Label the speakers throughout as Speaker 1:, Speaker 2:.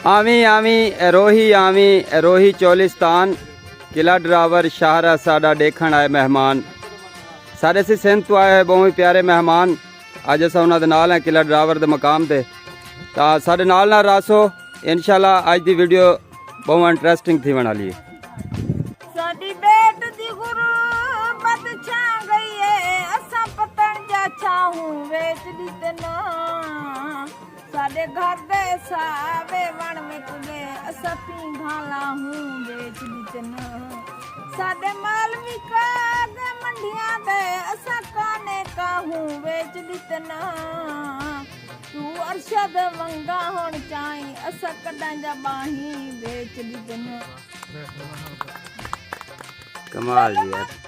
Speaker 1: आवी रोही चोलिस्तान किला ड्रावर शाहरा साडा देखण आए मेहमान सारे से सिंध तो आए बहुत ही प्यारे मेहमान। अज अस उन्होंने नाल हैं किला ड्रावर के मकाम से तो साढ़े नाल रासो इंशाल्लाह अज की वीडियो बहुत इंटरेस्टिंग थी बना ली।
Speaker 2: साडी बेट दी गुरबत छा गई है असा पतन जा छाहू वेच दी तना साडे घर दे सावे वण में कुले असा पींघा लाहू वेच दी तना साडे माल विका दे मंडियां दे असा काने काहू वेच दी तना तू अरशद वंगा होण चाई असा कडां जा बाही वेच दी तना।
Speaker 1: कमाल जी यार।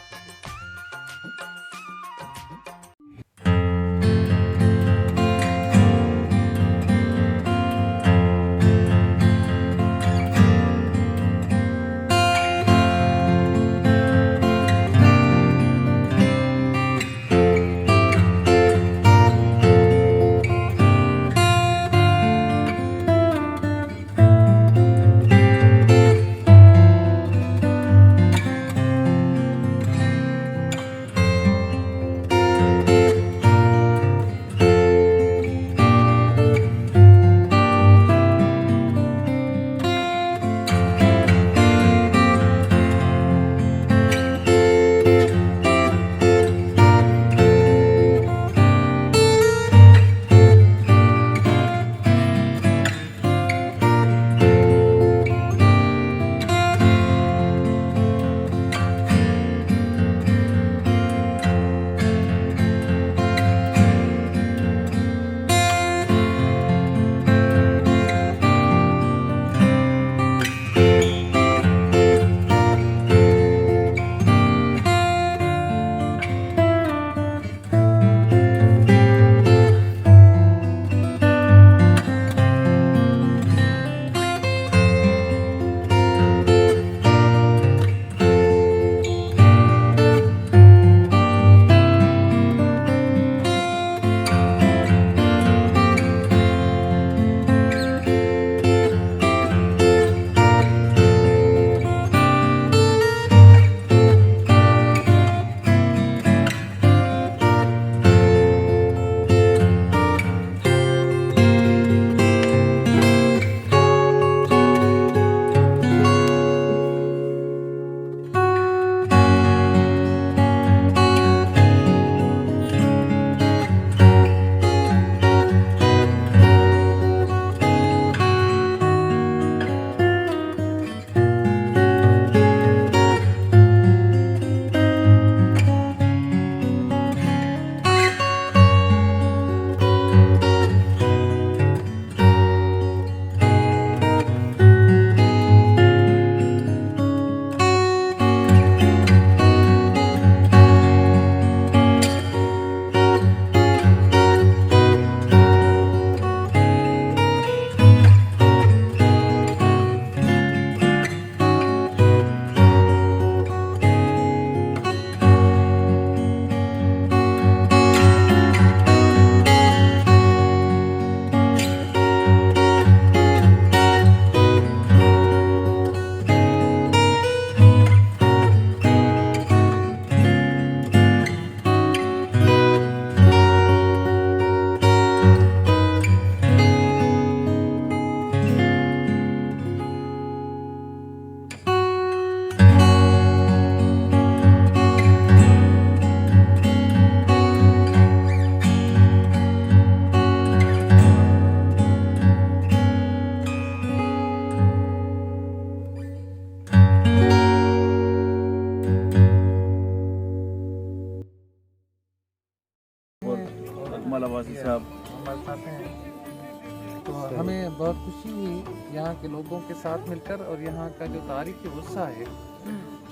Speaker 3: तो हमें बहुत खुशी हुई यहाँ के लोगों के साथ मिलकर, और यहाँ का जो तारीखी वर्षा है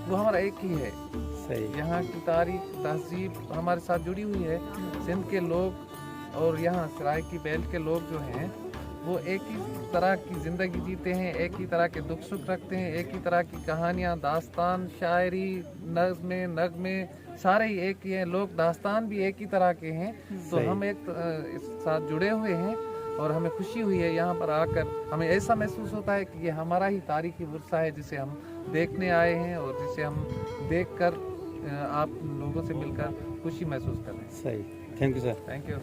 Speaker 3: वो हमारा एक ही है।
Speaker 1: सही।
Speaker 3: यहाँ की तारीख तहजीब हमारे साथ जुड़ी हुई है। सिंध के लोग और यहाँ सराय की बैल के लोग जो हैं वो एक ही तरह की ज़िंदगी जीते हैं, एक ही तरह के दुख सुख रखते हैं, एक ही तरह की कहानियाँ, दास्तान, शायरी, नज़्में, नगमे सारे ही एक ही हैं। लोग दास्तान भी एक ही तरह के हैं। तो हम एक इस साथ जुड़े हुए हैं और हमें खुशी हुई है यहाँ पर आकर। हमें ऐसा महसूस होता है कि ये हमारा ही तारीखी वर्षा है जिसे हम देखने आए हैं और जिसे हम देखकर आप लोगों से मिलकर खुशी महसूस कर रहे हैं।
Speaker 1: सही, thank you sir.
Speaker 3: Thank you.